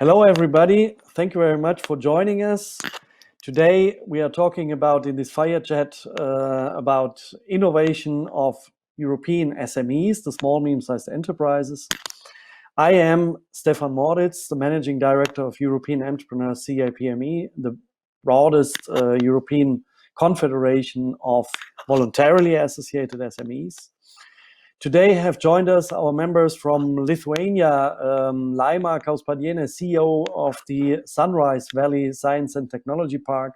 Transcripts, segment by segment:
Hello, everybody. Thank you very much for joining us. Today, we are talking about, in this Firechat, about innovation of European SMEs, the small, medium-sized enterprises. I am Stefan Moritz, the Managing Director of European Entrepreneurs CEA-PME, the broadest European confederation of voluntarily associated SMEs. Today have joined us our members from Lithuania, Laima, Kaušpadienė, CEO of the Sunrise Valley Science and Technology Park,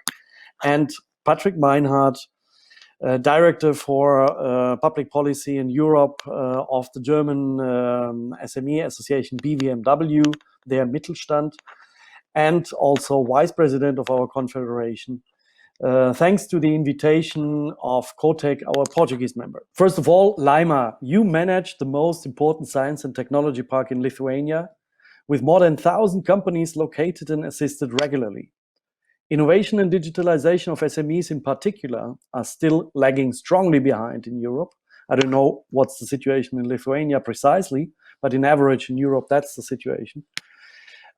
and Patrick Meinhardt, Director for Public Policy in Europe of the German SME Association BVMW, their Mittelstand, and also Vice President of our confederation. Thanks to the invitation of COTEC, our Portuguese member. First of all, Laima, you manage the most important science and technology park in Lithuania, with more than 1,000 companies located and assisted regularly. Innovation and digitalization of SMEs in particular are still lagging strongly behind in Europe. I don't know what's the situation in Lithuania precisely, but in average in Europe, that's the situation.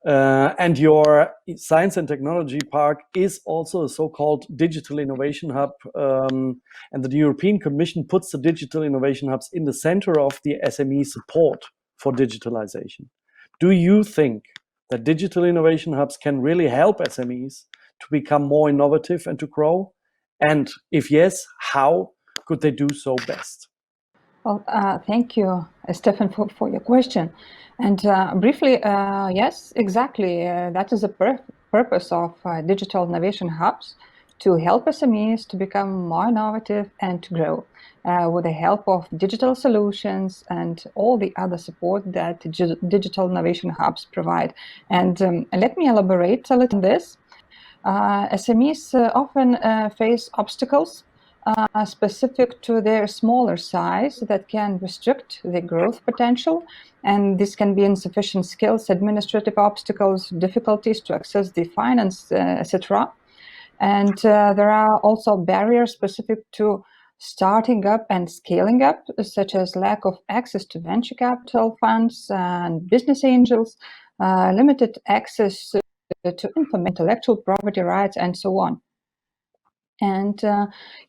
And your Science and Technology Park is also a so-called digital innovation hub, and the European Commission puts the digital innovation hubs in the center of the SME support for digitalization. Do you think that digital innovation hubs can really help SMEs to become more innovative and to grow? And if yes, how could they do so best? Well, thank you, Stefan, for your question. And briefly, yes, exactly. That is the purpose of digital innovation hubs, to help SMEs to become more innovative and to grow with the help of digital solutions and all the other support that digital innovation hubs provide. And let me elaborate a little on this. SMEs often face obstacles specific to their smaller size that can restrict their growth potential, and this can be insufficient skills, administrative obstacles, difficulties to access the finance, etc. And there are also barriers specific to starting up and scaling up, such as lack of access to venture capital funds and business angels, limited access to intellectual property rights, and so on. And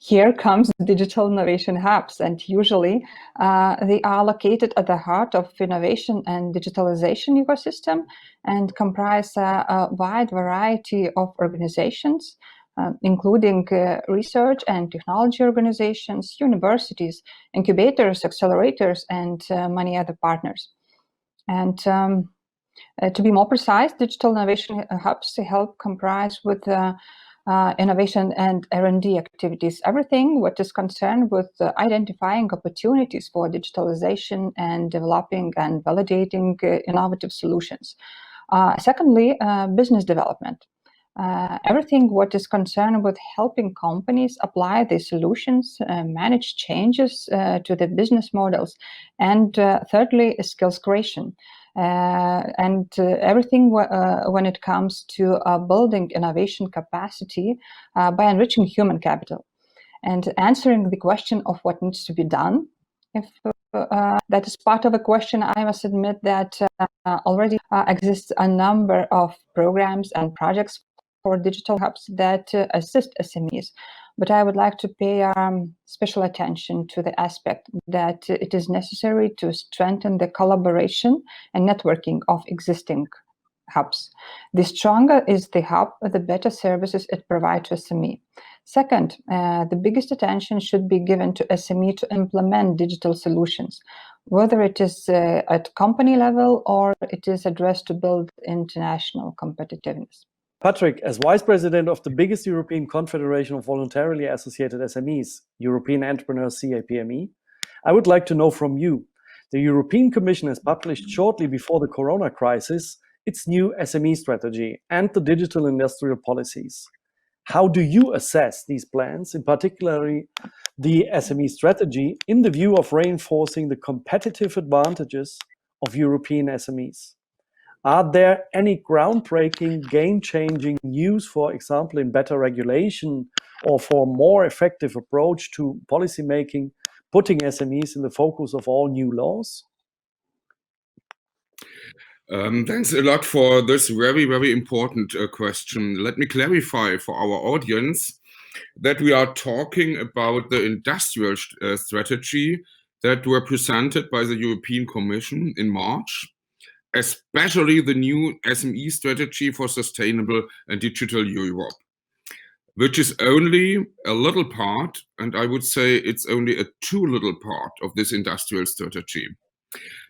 here comes digital innovation hubs, and usually they are located at the heart of innovation and digitalization ecosystem and comprise a wide variety of organizations, including research and technology organizations, universities, incubators, accelerators, and many other partners. And to be more precise, digital innovation hubs help comprise with innovation and R&D activities, everything what is concerned with identifying opportunities for digitalization and developing and validating innovative solutions. Secondly, business development. Everything what is concerned with helping companies apply these solutions, manage changes to the business models. And thirdly, skills creation. And everything when it comes to building innovation capacity by enriching human capital and answering the question of what needs to be done. If that is part of a question, I must admit that already exists a number of programs and projects for digital hubs that assist SMEs. But I would like to pay special attention to the aspect that it is necessary to strengthen the collaboration and networking of existing hubs. The stronger is the hub, the better services it provides to SME. Second, the biggest attention should be given to SME to implement digital solutions, whether it is at company level or it is addressed to build international competitiveness. Patrick, as Vice President of the biggest European Confederation of Voluntarily Associated SMEs, European Entrepreneurs CEA-PME, I would like to know from you. The European Commission has published shortly before the Corona crisis its new SME strategy and the digital industrial policies. How do you assess these plans, in particular the SME strategy, in the view of reinforcing the competitive advantages of European SMEs? Are there any groundbreaking, game-changing news, for example, in better regulation or for more effective approach to policymaking, putting SMEs in the focus of all new laws? Thanks a lot for this very, very important question. Let me clarify for our audience that we are talking about the industrial strategy that were presented by the European Commission in March, especially the new SME strategy for sustainable and digital Europe, which is only a little part, and I would say it's only a too little part of this industrial strategy.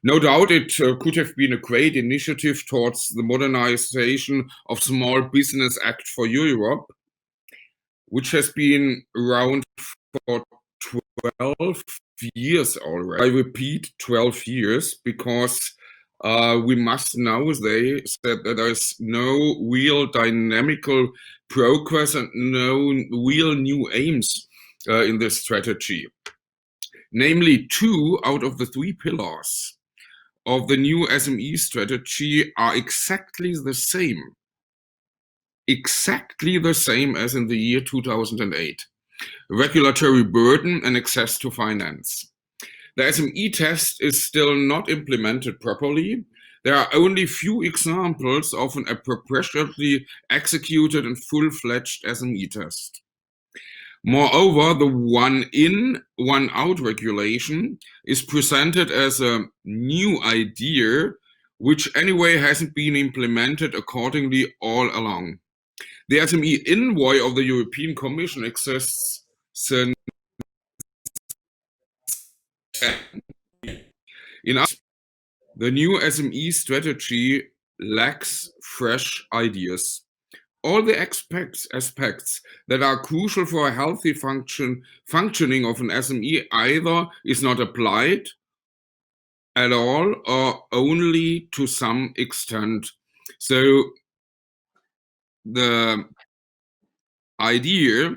No doubt it could have been a great initiative towards the modernization of Small Business Act for Europe, which has been around for 12 years already. I repeat 12 years because we must now say that there is no real dynamical progress and no real new aims in this strategy. Namely, 2 out of the 3 pillars of the new SME strategy are exactly the same as in the year 2008. Regulatory burden and access to finance. The SME test is still not implemented properly. There are only few examples of an appropriately executed and full-fledged SME test. Moreover, the one-in, one-out regulation is presented as a new idea, which anyway hasn't been implemented accordingly all along. The SME envoy of the European Commission exists since in us. The new SME strategy lacks fresh ideas. All the aspects that are crucial for a healthy functioning of an SME either is not applied at all or only to some extent. So the idea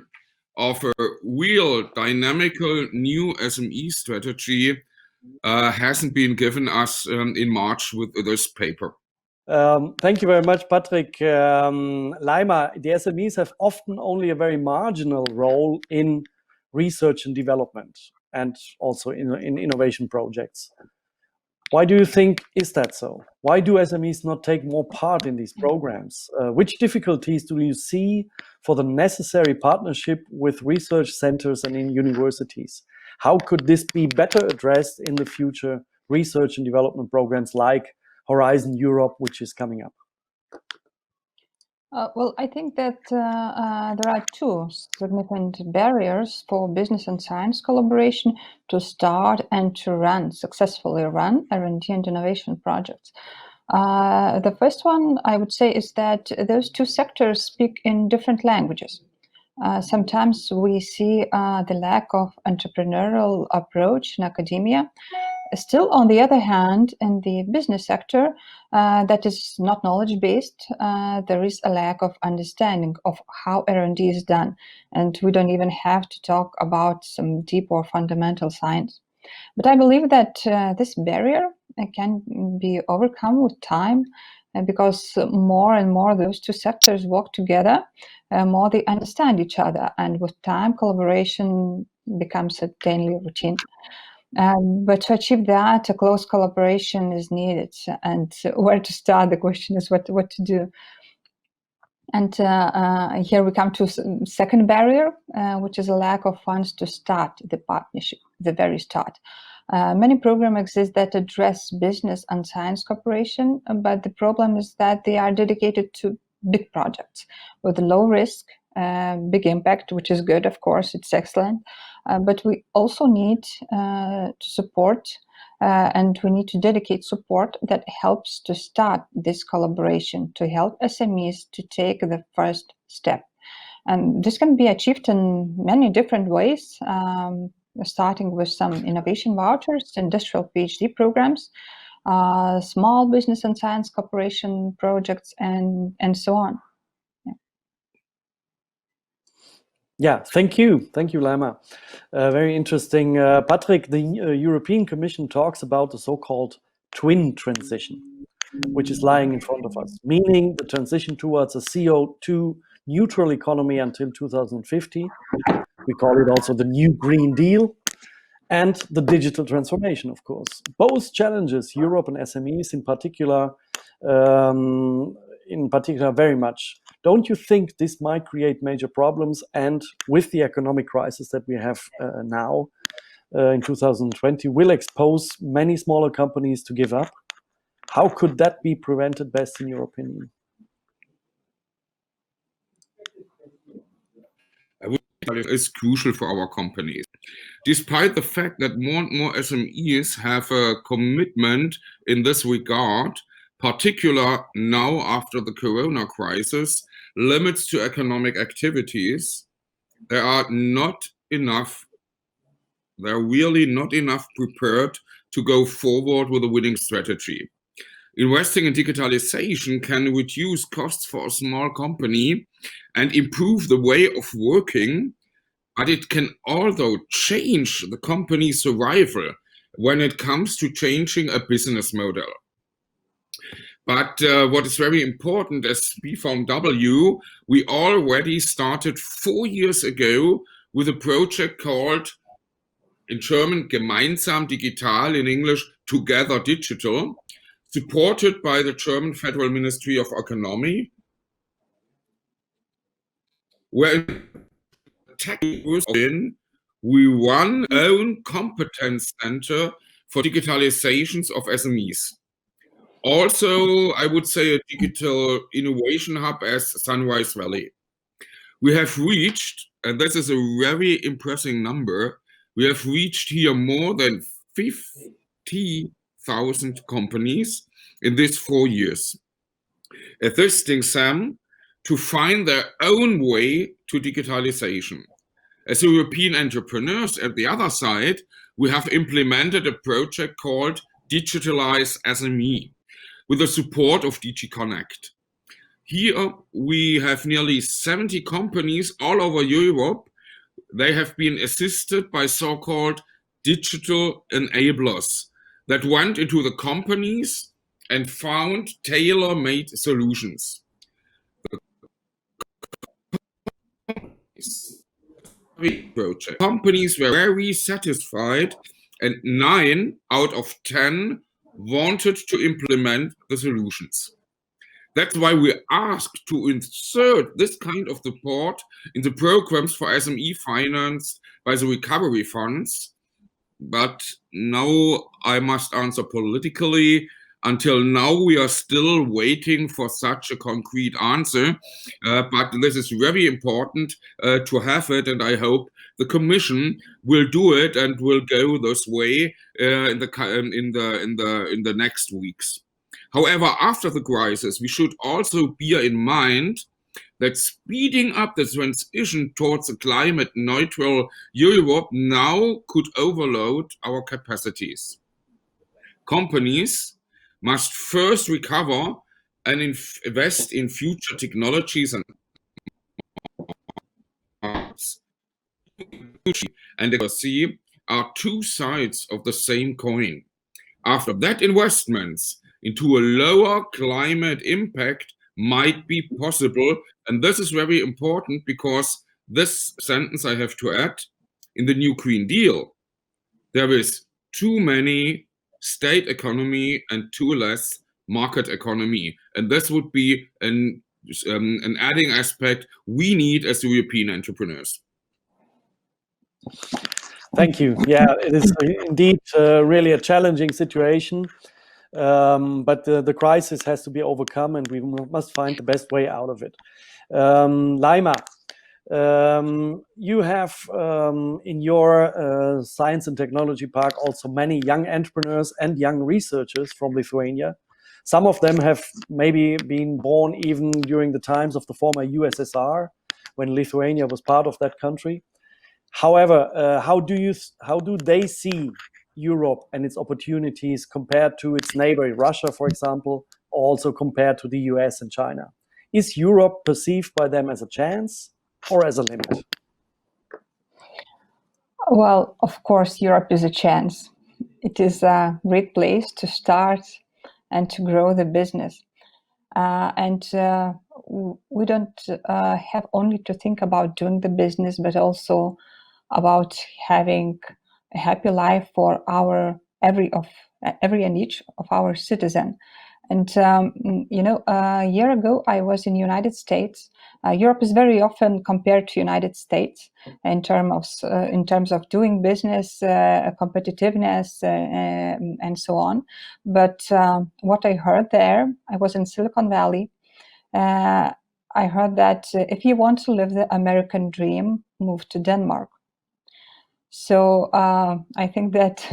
of a real dynamical new SME strategy hasn't been given us in March with this paper. Thank you very much, Patrick. Laima, the SMEs have often only a very marginal role in research and development and also in innovation projects. Why do you think is that so? Why do SMEs not take more part in these programs? Which difficulties do you see for the necessary partnership with research centers and in universities? How could this be better addressed in the future research and development programs like Horizon Europe, which is coming up? Well, I think that there are 2 significant barriers for business and science collaboration to start and to successfully run R&D and innovation projects. The first one, I would say, is that those 2 sectors speak in different languages. Sometimes we see the lack of entrepreneurial approach in academia. Still, on the other hand, in the business sector that is not knowledge-based, there is a lack of understanding of how R&D is done, and we don't even have to talk about some deep or fundamental science. But I believe that this barrier can be overcome with time, because more and more those 2 sectors work together, more they understand each other, and with time collaboration becomes a daily routine. But to achieve that, a close collaboration is needed, and where to start, the question is what to do. And here we come to second barrier, which is a lack of funds to start the partnership, the very start. Many programs exist that address business and science cooperation, but the problem is that they are dedicated to big projects with low risk, big impact, which is good, of course, it's excellent. But we also need to support and we need to dedicate support that helps to start this collaboration, to help SMEs to take the first step. And this can be achieved in many different ways, starting with some innovation vouchers, industrial PhD programs, small business and science cooperation projects, and so on. Yeah, thank you, Laima. Very interesting. Patrick, the European Commission talks about the so-called twin transition, which is lying in front of us, meaning the transition towards a CO2 neutral economy until 2050. We call it also the New Green Deal, and the digital transformation, of course. Both challenges Europe and SMEs in particular in particular very much. Don't you think this might create major problems? And with the economic crisis that we have now in 2020, will expose many smaller companies to give up? How could that be prevented best, in your opinion? I would say it's crucial for our companies. Despite the fact that more and more SMEs have a commitment in this regard, particularly now after the Corona crisis, limits to economic activities, there are really not enough prepared to go forward with a winning strategy. Investing in digitalization can reduce costs for a small company and improve the way of working, but it can also change the company's survival when it comes to changing a business model. But what is very important as BVMW, we already started 4 years ago with a project called, in German, Gemeinsam Digital, in English, Together Digital, supported by the German Federal Ministry of Economy, where we run own competence center for digitalizations of SMEs. Also, I would say a digital innovation hub as Sunrise Valley. We have reached, and this is a very impressive number, we have reached here more than 50,000 companies in these 4 years, assisting them to find their own way to digitalization. As European entrepreneurs, at the other side, we have implemented a project called Digitalize SME with the support of DG Connect. Here we have nearly 70 companies all over Europe. They have been assisted by so-called digital enablers that went into the companies and found tailor-made solutions. Project. Companies were very satisfied, and 9 out of 10 wanted to implement the solutions. That's why we asked to insert this kind of support in the programs for SME financed by the recovery funds. But now I must answer politically. Until now, we are still waiting for such a concrete answer. But this is very important to have it, and I hope the Commission will do it and will go this way in the next weeks. However, after the crisis, we should also bear in mind that speeding up the transition towards a climate neutral Europe now could overload our capacities. Companies must first recover and invest in future technologies and democracy are two sides of the same coin. After that, investments into a lower climate impact might be possible. And this is very important because this sentence I have to add, in the new Green Deal, there is too many state economy and too less market economy. And this would be an adding aspect we need as European entrepreneurs. Thank you. Yeah, it is indeed really a challenging situation. But the crisis has to be overcome, and we must find the best way out of it. Laima, you have in your science and technology park also many young entrepreneurs and young researchers from Lithuania. Some of them have maybe been born even during the times of the former USSR, when Lithuania was part of that country. However, how do they see Europe and its opportunities compared to its neighbor Russia, for example, also compared to the US and China? Is Europe perceived by them as a chance or as a limit? Well, of course, Europe is a chance. It is a great place to start and to grow the business. We don't have only to think about doing the business, but also about having a happy life for every and each of our citizen. And a year ago, I was in the United States. Europe is very often compared to United States in terms of doing business, competitiveness, and so on. But what I heard there, I was in Silicon Valley. I heard that if you want to live the American dream, move to Denmark. So I think that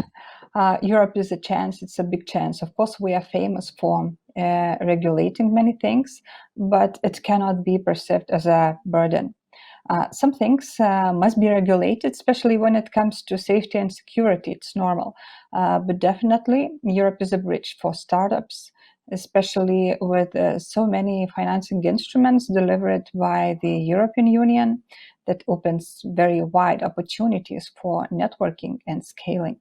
Europe is a chance. It's a big chance. Of course, we are famous for regulating many things, but it cannot be perceived as a burden. Some things must be regulated, especially when it comes to safety and security. It's normal. But definitely, Europe is a bridge for startups, especially with so many financing instruments delivered by the European Union that opens very wide opportunities for networking and scaling.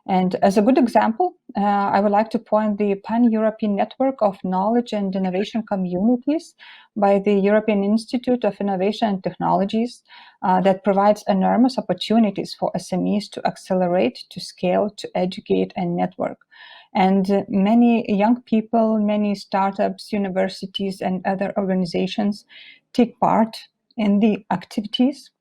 And as a good example, I would like to point the Pan-European Network of Knowledge and Innovation Communities by the European Institute of Innovation and Technologies that provides enormous opportunities for SMEs to accelerate, to scale, to educate and network. And many young people, many startups, universities and other organizations take part in the activities,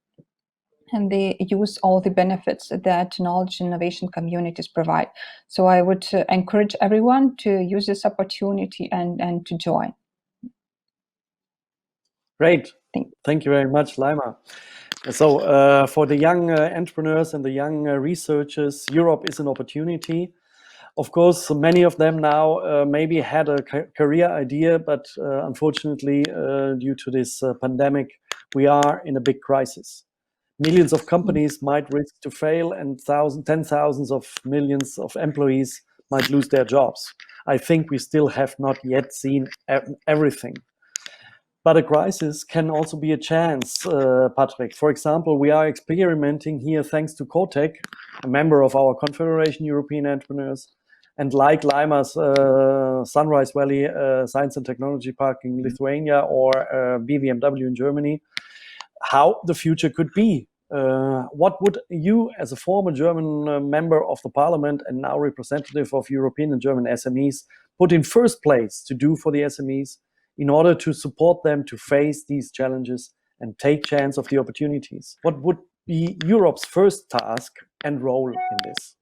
and they use all the benefits that knowledge and innovation communities provide. So I would encourage everyone to use this opportunity and to join. Great. Thank you very much, Laima. So for the young entrepreneurs and the young researchers, Europe is an opportunity. Of course, many of them now maybe had a career idea, but unfortunately, due to this pandemic, we are in a big crisis. Millions of companies might risk to fail, and tens thousands of millions of employees might lose their jobs. I think we still have not yet seen everything. But a crisis can also be a chance, Patrick. For example, we are experimenting here thanks to COTEC, a member of our Confederation European Entrepreneurs, and like Laima's Sunrise Valley Science and Technology Park in Lithuania or BVMW in Germany, how the future could be. What would you, as a former German member of the parliament and now representative of European and German SMEs, put in first place to do for the SMEs in order to support them to face these challenges and take chance of the opportunities? What would be Europe's first task and role in this?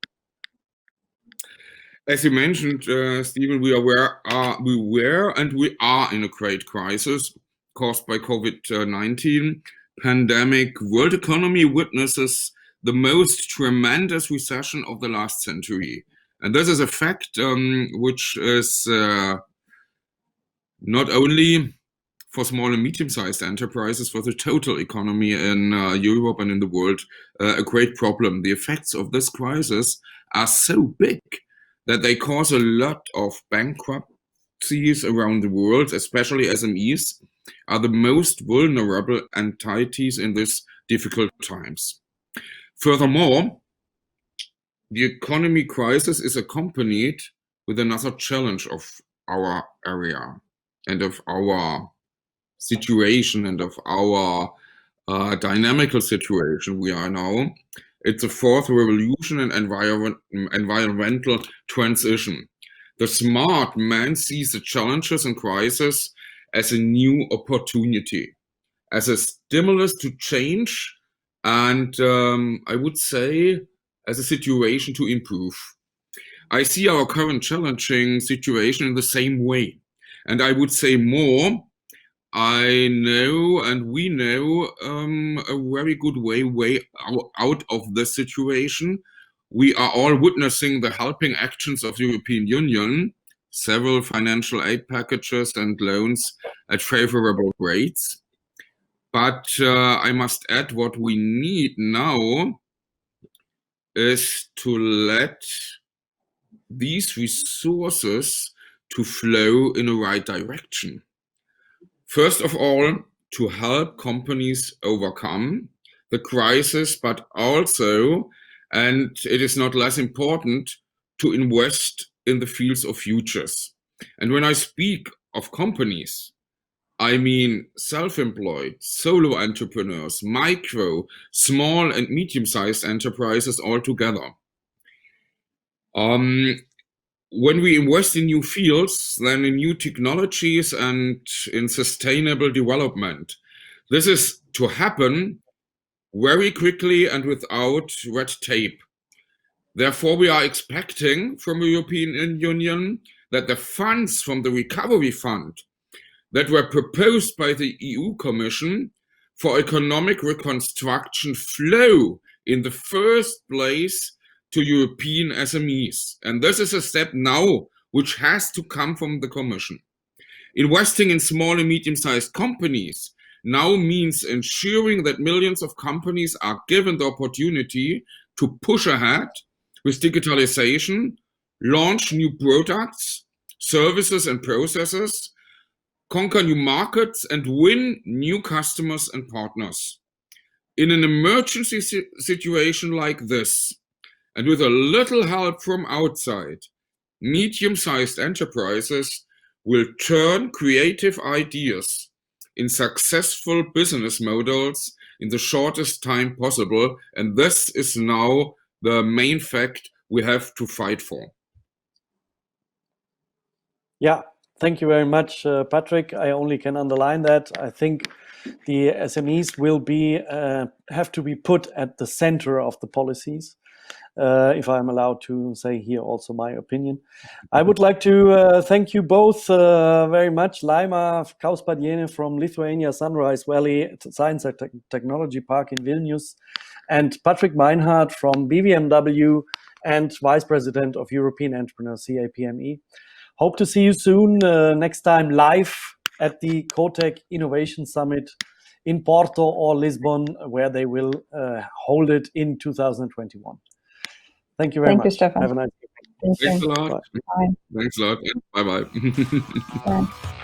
As you mentioned, Stephen, we were and we are in a great crisis caused by COVID-19 pandemic. World economy witnesses the most tremendous recession of the last century. And this is a fact which is not only for small and medium-sized enterprises, for the total economy in Europe and in the world, a great problem. The effects of this crisis are so big that they cause a lot of bankruptcies around the world. Especially SMEs are the most vulnerable entities in these difficult times. Furthermore, the economy crisis is accompanied with another challenge of our area and of our situation and of our dynamical situation we are now. It's a fourth revolution and environmental transition. The smart man sees the challenges and crisis as a new opportunity, as a stimulus to change, and I would say as a situation to improve. I see our current challenging situation in the same way. And I would say more, I know and we know a very good way out of this situation. We are all witnessing the helping actions of the European Union, several financial aid packages and loans at favorable rates. But I must add, what we need now is to let these resources to flow in the right direction. First of all, to help companies overcome the crisis, but also, and it is not less important, to invest in the fields of futures. And when I speak of companies, I mean self-employed, solo entrepreneurs, micro, small and medium-sized enterprises all together. when we invest in new fields, then in new technologies and in sustainable development, this is to happen very quickly and without red tape. Therefore, we are expecting from the European Union that the funds from the Recovery Fund that were proposed by the EU Commission for economic reconstruction flow in the first place to European SMEs. And this is a step now which has to come from the Commission. Investing in small and medium-sized companies now means ensuring that millions of companies are given the opportunity to push ahead with digitalization, launch new products, services and processes, conquer new markets, and win new customers and partners. In an emergency situation like this, and with a little help from outside, medium-sized enterprises will turn creative ideas in successful business models in the shortest time possible. And this is now the main fact we have to fight for. Yeah, thank you very much, Patrick. I only can underline that. I think the SMEs will be have to be put at the center of the policies. If I'm allowed to say here also my opinion. I would like to thank you both very much. Laima Kaušpadienė from Lithuania Sunrise Valley Science and Technology Park in Vilnius, and Patrick Meinhardt from BVMW and Vice President of European Entrepreneurs CEA-PME. Hope to see you soon, next time live at the COTEC Innovation Summit in Porto or Lisbon, where they will hold it in 2021. Thank you very much. Thank you, Stefan. Have a nice evening. Thanks a lot. Bye. Thanks a lot. Bye-bye. Bye.